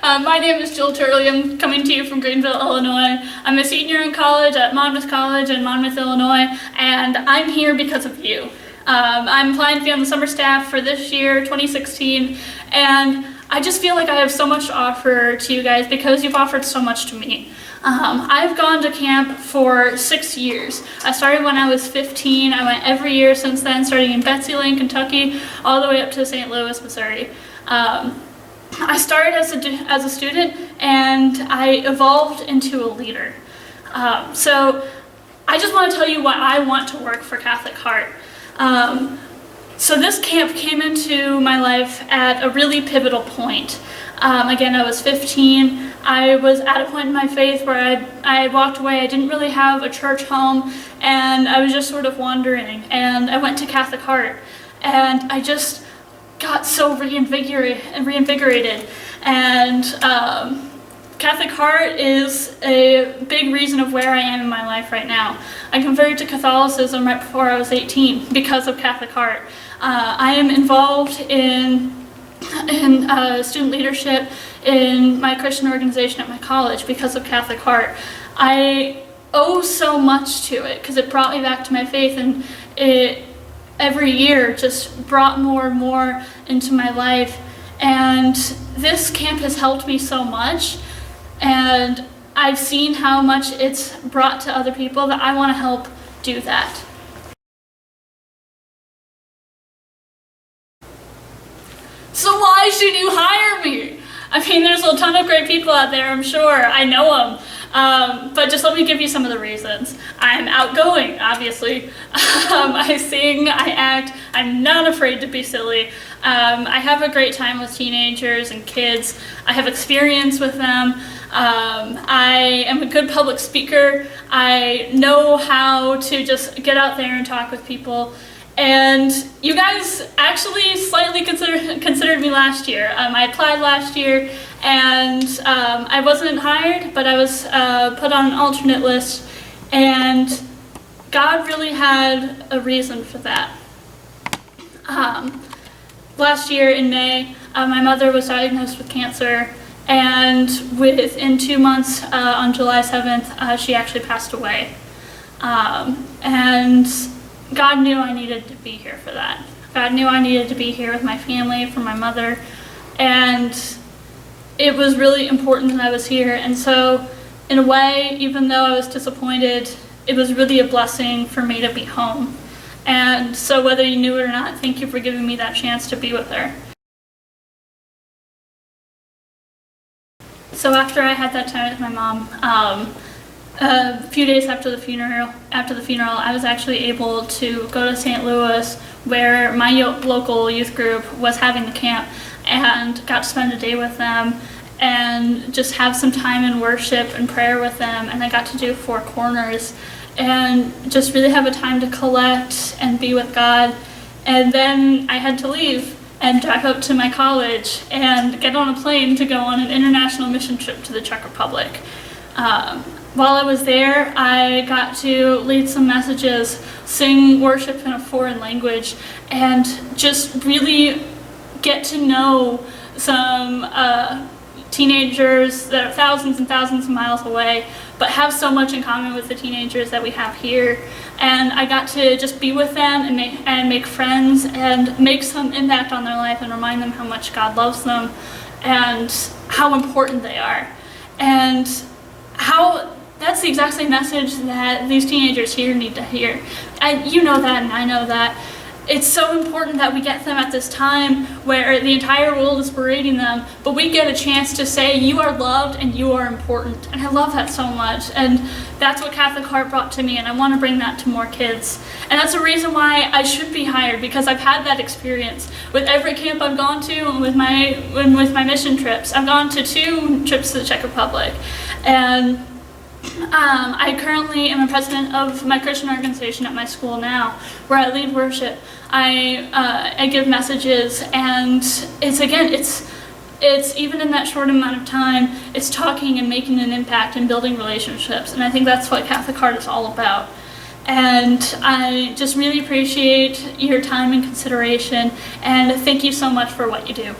My name is Jill Turley. I'm coming to you from Greenville, Illinois. I'm a senior in college at Monmouth College in Monmouth, Illinois, and I'm here because of you. I'm applying to be on the summer staff for this year, 2016, and I just feel like I have so much to offer to you guys because you've offered so much to me. I've gone to camp for 6 years. I started when I was 15. I went every year since then, starting in Betsy Lane, Kentucky, all the way up to St. Louis, Missouri. I started as a student, and I evolved into a leader. So I just want to tell you why I want to work for Catholic Heart. So this camp came into my life at a really pivotal point. Again, I was 15. I was at a point in my faith where I walked away. I didn't really have a church home, and I was just sort of wandering. And I went to Catholic Heart, and I just got so reinvigorated. And Catholic Heart is a big reason of where I am in my life right now. I converted to Catholicism right before I was 18 because of Catholic Heart. I am involved in student leadership in my Christian organization at my college because of Catholic Heart. I owe so much to it because it brought me back to my faith, and it every year just brought more and more into my life. And this camp has helped me so much, and I've seen how much it's brought to other people that I want to help do that. So why should you hire me? I mean, there's a ton of great people out there, I'm sure. I know them. But just let me give you some of the reasons. I'm outgoing, obviously. I sing, I act. I'm not afraid to be silly. I have a great time with teenagers and kids. I have experience with them. I am a good public speaker. I know how to just get out there and talk with people. And you guys actually slightly considered me last year. I applied last year, and I wasn't hired, but I was put on an alternate list, and God really had a reason for that. Last year in May, my mother was diagnosed with cancer, and within 2 months, on July 7th, she actually passed away. And God knew I needed to be here for that. God knew I needed to be here with my family, for my mother, and it was really important that I was here. And so, in a way, even though I was disappointed, it was really a blessing for me to be home. And so whether you knew it or not, thank you for giving me that chance to be with her. So after I had that time with my mom, a few days after the funeral, I was actually able to go to St. Louis, where my local youth group was having the camp, and got to spend a day with them and just have some time in worship and prayer with them. And I got to do 4 corners and just really have a time to collect and be with God. And then I had to leave and drive up to my college and get on a plane to go on an international mission trip to the Czech Republic. While I was there, I got to lead some messages, sing worship in a foreign language, and just really get to know some teenagers that are thousands and thousands of miles away, but have so much in common with the teenagers that we have here. And I got to just be with them and make friends and make some impact on their life and remind them how much God loves them and how important they are. And how that's the exact same message that these teenagers here need to hear. And you know that, and I know that. It's so important that we get them at this time where the entire world is berating them, but we get a chance to say, you are loved and you are important. And I love that so much. And that's what Catholic Heart brought to me, and I want to bring that to more kids. And that's the reason why I should be hired, because I've had that experience. With every camp I've gone to, and with my mission trips, I've gone to 2 trips to the Czech Republic. And I currently am a president of my Christian organization at my school now, where I lead worship. I give messages, and it's even in that short amount of time, it's talking and making an impact and building relationships. And I think that's what Catholic Heart is all about. And I just really appreciate your time and consideration, and thank you so much for what you do.